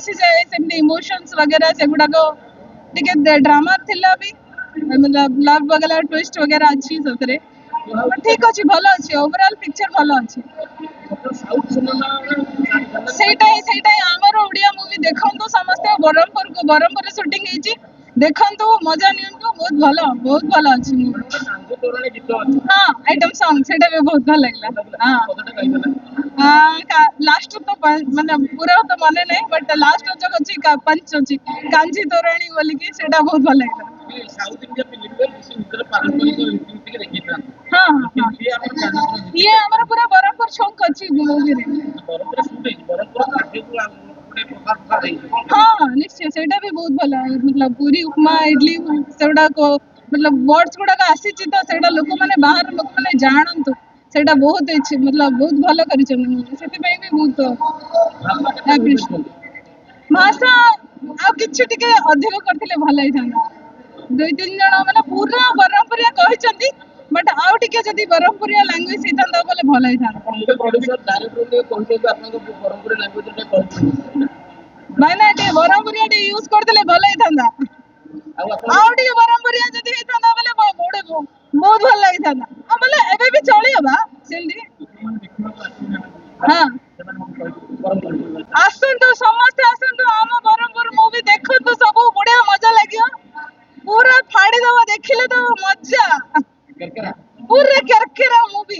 आसी जाए सेमती इमोशंस वगैरह सेगुड़ाक टिके ड्रामा थिला भी मतलब लव वगैरह ट्विस्ट वगैरह अच्छी सतरे ठीक अच्छी भल अच्छी ओवरऑल पिक्चर भल अच्छी सेटाई आमर ओडिया मूवी देखंतु समस्त बरहमपुर शूटिंग हेची देखंतु मजा नियंतु बहुत भल अच्छी मूवी हाँ आइटम सॉन्ग सेटा भी बहुत भल लागला हाँ लास्ट तो माने पूरा तो मने नहीं बट लास्ट जो अछि पंच अछि कांची तोराणी बोली की सेटा बहुत भल लागला साउथ इंडिया फिल्म में विशेष उतर पारंपरिक रीति के देखिता हाँ हाँ ये हमारा पूरा बरहमपुर छौक अछि मूवी रे बरहमपुर शूट है बरहमपुर खाद्य को गोटे प्रकार हाँ निश्चय सेटा भी बहुत भल मतलब पूरी उपमा इडली सेटा को मतलब वर्ड्स गुडा आसी तो सेटा लोक माने बाहर लोक माने जानंतु सेटा बहुत अच्छी मतलब बहुत भल करिछन सेति पई भी बहुत एप्रिशिएट भाषा आ किछि टिके अधिक करथिले भल होइथांदा दुई तीन जण माने पूरा बरहमपुरिया कहिसंती बट आउ टिके जदी बरहमपुरिया लैंग्वेज होइथांदा बोले भल होइथांदा प्रोड्यूसर डायरेक्टर ने कहते आपन बरहमपुरी लैंग्वेज रे कहते भाई ना टे बरहमपुरिया टे यूज करथिले भल होइथांदा आउ टिके बरहमपुरिया जदी होइथांदा बोले बहुत भल लागिथांदा आ बोले एबे भी चली बा सिंधी हाँ आसंतु समस्त आसंतु आम बरहमपुर मूवी देखंतु सब बढ़िया मजा लागियो पूरा फाड़ी दवा देखिले तो मजा पूरा करकेरा मूवी